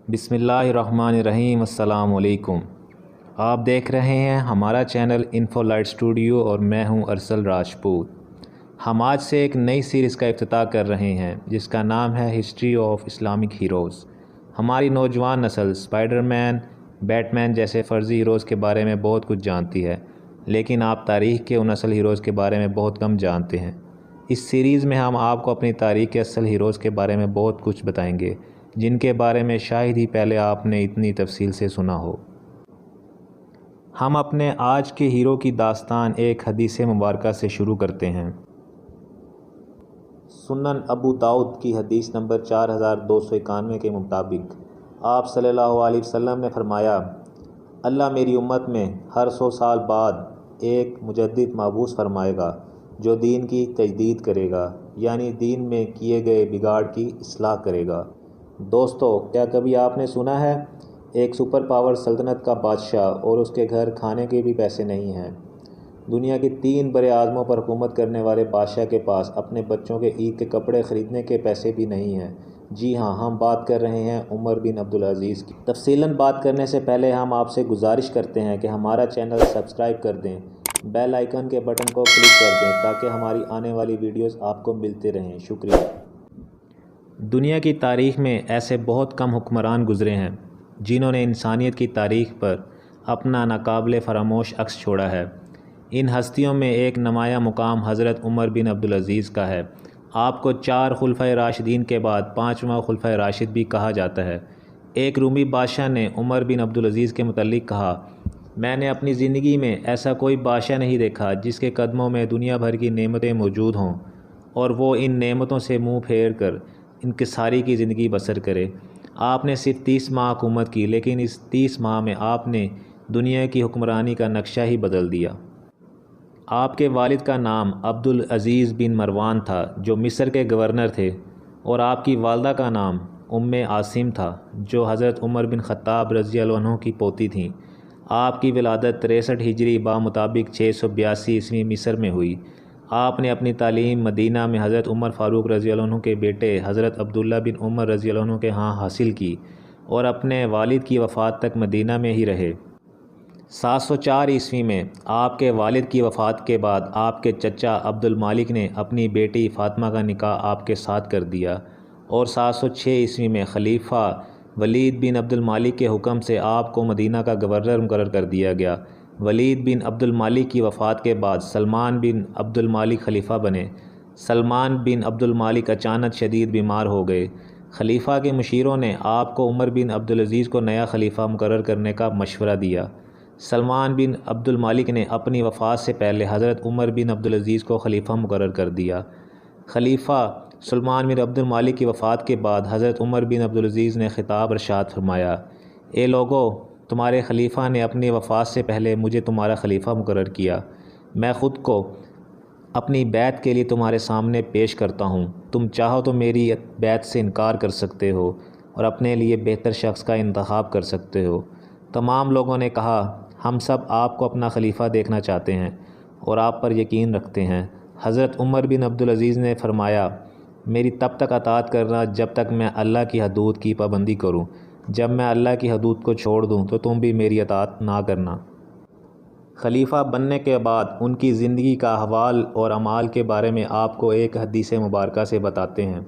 बिस्मिल्लाहिर्रहमानिर्रहीम। अस्सलाम वालेकुम। आप देख रहे हैं हमारा चैनल इन्फो लाइट स्टूडियो और मैं हूं अरसल राजपूत। हम आज से एक नई सीरीज़ का इफ्तिताह कर रहे हैं जिसका नाम है हिस्ट्री ऑफ इस्लामिक हीरोज़। हमारी नौजवान नस्ल स्पाइडरमैन, बैटमैन जैसे फ़र्ज़ी हीरोज़ के बारे में बहुत कुछ जानती है, लेकिन आप तारीख़ के उन असल हीरोज़ के बारे में बहुत कम जानते हैं। इस सीरीज़ में हम आपको अपनी तारीख़ के असल हीरोज़ के बारे में बहुत कुछ बताएंगे जिनके बारे में शायद ही पहले आपने इतनी तफसील से सुना हो। हम अपने आज के हीरो की दास्तान एक हदीस मुबारक से शुरू करते हैं। सुनन अबू दाऊद की हदीस नंबर 4291 के मुताबिक आप सल्लल्लाहु अलैहि वसल्लम ने फरमाया, अल्लाह मेरी उम्मत में हर 100 साल बाद एक मुजद्दिद मबूस फरमाएगा जो दीन की तजदीद करेगा, यानी दीन में किए गए बिगाड़ की इस्लाह करेगा। दोस्तों, क्या कभी आपने सुना है एक सुपर पावर सल्तनत का बादशाह और उसके घर खाने के भी पैसे नहीं हैं। दुनिया के 3 बड़े आज़मों पर हुकूमत करने वाले बादशाह के पास अपने बच्चों के ईद के कपड़े ख़रीदने के पैसे भी नहीं हैं। जी हाँ, हम बात कर रहे हैं उमर बिन अब्दुल अज़ीज़ की। तफसीलन बात करने से पहले हम आपसे गुजारिश करते हैं कि हमारा चैनल सब्सक्राइब कर दें, बेल आइकन के बटन को क्लिक कर दें ताकि हमारी आने वाली वीडियोज़ आपको मिलते रहें। शुक्रिया। दुनिया की तारीख़ में ऐसे बहुत कम हुक्मरान गुज़रे हैं जिन्होंने इंसानियत की तारीख़ पर अपना नाकाबिले फ़रामोश अक्स छोड़ा है। इन हस्तियों में एक नुमाया मुकाम हज़रत उमर बिन अब्दुल अज़ीज़ का है। आपको 4 खुलफ़ाए राशिदीन के बाद 5वां खुलफ़ाए राशिद भी कहा जाता है। एक रूमी बादशाह ने उमर बिन अब्दुल अज़ीज़ के मुतल्लिक़ कहा, मैंने अपनी ज़िंदगी में ऐसा कोई बादशाह नहीं देखा जिसके कदमों में दुनिया भर की नेमतें मौजूद हों और वो इन नेमतों से मुँह फेर कर इनकिसारी की ज़िंदगी बसर करे। आपने सिर्फ 30 माह हुकूमत की, लेकिन इस 30 माह में आपने दुनिया की हुक्मरानी का नक्शा ही बदल दिया। आपके वालिद का नाम अब्दुल अज़ीज़ बिन मरवान था जो मिस्र के गवर्नर थे, और आपकी वालदा का नाम उम्मे आसिम था जो हज़रत उमर बिन ख़त्ताब रज़ियल्लाहु अन्हु की पोती थीं। आपकी विलादत 63 हिजरी मुताबिक 682 ईस्वी मिस्र में हुई। आपने अपनी तालीम मदीना में हज़रत उमर फ़ारूक रज़ियल्लाहु अन्हु के बेटे हज़रत अब्दुल्ला बिन उमर रज़ियल्लाहु अन्हु के यहाँ हासिल की और अपने वालिद की वफ़ात तक मदीना में ही रहे। 704 ईस्वी में आपके वालिद की वफ़ात के बाद आपके चचा अब्दुल मालिक ने अपनी बेटी फ़ातिमा का निकाह आपके साथ कर दिया और 706 ईस्वी में खलीफा वलीद बिन अब्दुल मालिक के हुक्म से आपको मदीना का गवर्नर मुकर्रर कर दिया गया। वलीद बिन अब्दुल मालिक की वफ़ात के बाद सलमान बिन अब्दुल मालिक खलीफा बने। सलमान बिन अब्दुल मालिक अचानक शदीद बीमार हो गए। खलीफा के मुशीरों ने आपको उमर बिन अब्दुल अज़ीज़ को नया खलीफा मुकर्रर करने का मशवरा दिया। सलमान बिन अब्दुल मालिक ने अपनी वफ़ात से पहले हज़रत उमर बिन अब्दुल अज़ीज़ को खलीफा मुकर्रर कर दिया। खलीफा सलमान बिन अब्दुल मालिक की वफ़ात के बाद हज़रत उमर बिन अब्दुल अज़ीज़ ने ख़िताब इरशाद फरमाया, ए लोगो, तुम्हारे खलीफा ने अपनी वफ़ात से पहले मुझे तुम्हारा खलीफा मुकर्रर किया। मैं ख़ुद को अपनी बैत के लिए तुम्हारे सामने पेश करता हूँ। तुम चाहो तो मेरी बैत से इनकार कर सकते हो और अपने लिए बेहतर शख्स का इंतखाब कर सकते हो। तमाम लोगों ने कहा, हम सब आपको अपना खलीफा देखना चाहते हैं और आप पर यकीन रखते हैं। हज़रत उमर बिन अब्दुल अज़ीज़ ने फरमाया, मेरी तब तक अताअत करना जब तक मैं अल्लाह की हदूद की पाबंदी करूँ। जब मैं अल्लाह की हदूद को छोड़ दूँ तो तुम भी मेरी अताअत ना करना। खलीफा बनने के बाद उनकी ज़िंदगी का अहवाल और अमाल के बारे में आपको एक हदीस मुबारक से बताते हैं।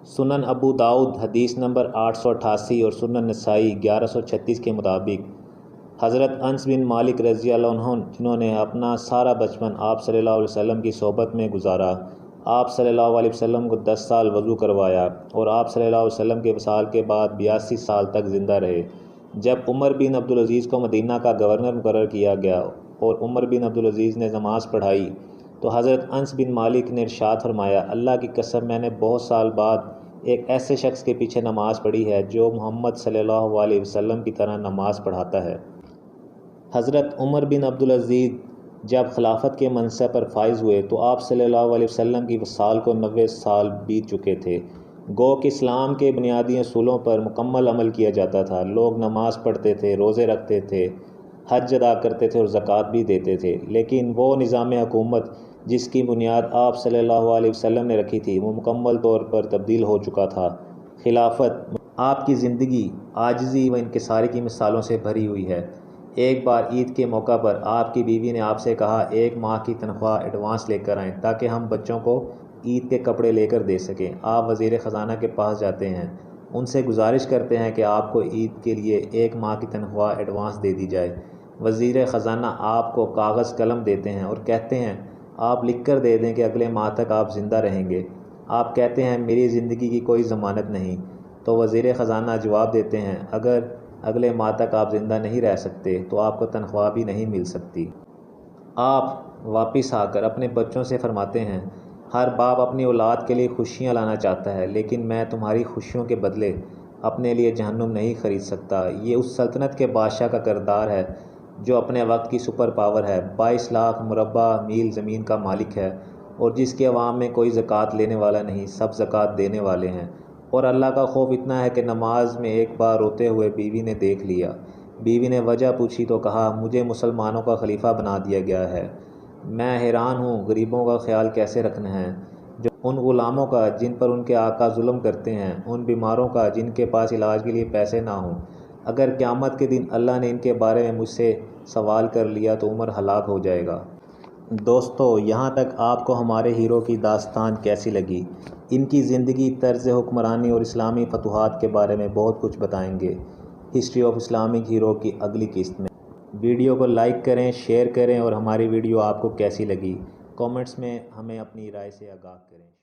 सुनन अबू दाऊद हदीस नंबर 888 और सुनन नसाई 1136 के मुताबिक हज़रत अनस बिन मालिक रज़ियल्लाहु अन्हु, जिन्होंने अपना सारा बचपन आप सल्लल्लाहु अलैहि वसल्लम की सोबत में गुजारा, आप सल्लल्लाहु अलैहि वसल्लम को 10 साल वज़ू करवाया और आप सल्लल्लाहु अलैहि वसल्लम के वसाल के बाद 82 साल तक ज़िंदा रहे। जब उमर बिन अब्दुल अज़ीज़ को मदीना का गवर्नर मुकर्रर किया गया और उमर बिन अब्दुल अज़ीज़ ने नमाज़ पढ़ाई तो हज़रत अनस बिन मालिक ने इरशाद फरमाया, अल्लाह की कसम, मैंने बहुत साल बाद एक ऐसे शख्स के पीछे नमाज़ पढ़ी है जो मोहम्मद सल्लल्लाहु अलैहि वसल्लम की तरह नमाज़ पढ़ाता है। हज़रत उमर बिन अब्दुल अज़ीज़ जब खिलाफत के मनसब पर फाइज़ हुए तो आप सल्लल्लाहु अलैहि वसल्लम की वसाल को 90 साल बीत चुके थे। गो कि इस्लाम के बुनियादी असूलों पर मुकम्मल अमल किया जाता था। लोग नमाज़ पढ़ते थे, रोज़े रखते थे, हज अदा करते थे और ज़कात भी देते थे, लेकिन वो निज़ाम हुकूमत जिसकी बुनियाद आप सल्लल्लाहु अलैहि वसल्लम ने रखी थी वो मुकम्मल तौर पर तब्दील हो चुका था। खिलाफत آپ کی زندگی عاجزی و انکساری کی مثالوں سے بھری ہوئی ہے۔ ایک بار عید کے موقع پر آپ کی بیوی نے آپ سے کہا 1 ماہ کی تنخواہ ایڈوانس لے کر آئیں تاکہ ہم بچوں کو عید کے کپڑے لے کر دے سکیں۔ آپ وزیر خزانہ کے پاس جاتے ہیں، ان سے گزارش کرتے ہیں کہ آپ کو عید کے لیے 1 ماہ کی تنخواہ ایڈوانس دے دی جائے۔ وزیر خزانہ آپ کو کاغذ قلم دیتے ہیں اور کہتے ہیں آپ لکھ کر دے دیں کہ اگلے ماہ تک آپ زندہ رہیں گے۔ آپ کہتے ہیں میری زندگی کی کوئی ضمانت نہیں۔ تو وزیر خزانہ جواب دیتے ہیں اگر اگلے ماہ تک آپ زندہ نہیں رہ سکتے تو آپ کو تنخواہ بھی نہیں مل سکتی۔ آپ واپس آ کر اپنے بچوں سے فرماتے ہیں ہر باپ اپنی اولاد کے لیے خوشیاں لانا چاہتا ہے، لیکن میں تمہاری خوشیوں کے بدلے اپنے لیے جہنم نہیں خرید سکتا۔ یہ اس سلطنت کے بادشاہ کا کردار ہے جو اپنے وقت کی سپر پاور ہے، 22 لاکھ مربع میل زمین کا مالک ہے اور جس کے عوام میں کوئی زکوٰۃ لینے والا نہیں، سب زکوٰۃ دینے والے ہیں۔ اور اللہ کا خوف اتنا ہے کہ نماز میں ایک بار روتے ہوئے بیوی نے دیکھ لیا۔ بیوی نے وجہ پوچھی تو کہا مجھے مسلمانوں کا خلیفہ بنا دیا گیا ہے، میں حیران ہوں غریبوں کا خیال کیسے رکھنا ہے، جو ان غلاموں کا جن پر ان کے آقا ظلم کرتے ہیں، ان بیماروں کا جن کے پاس علاج کے لیے پیسے نہ ہوں۔ اگر قیامت کے دن اللہ نے ان کے بارے میں مجھ سے سوال کر لیا تو عمر ہلاک ہو جائے گا۔ دوستو، یہاں تک آپ کو ہمارے ہیرو کی داستان کیسی لگی؟ ان کی زندگی، طرز حکمرانی اور اسلامی فتوحات کے بارے میں بہت کچھ بتائیں گے ہسٹری آف اسلامک ہیرو کی اگلی قسط میں۔ ویڈیو کو لائک کریں، شیئر کریں اور ہماری ویڈیو آپ کو کیسی لگی کامنٹس میں ہمیں اپنی رائے سے آگاہ کریں۔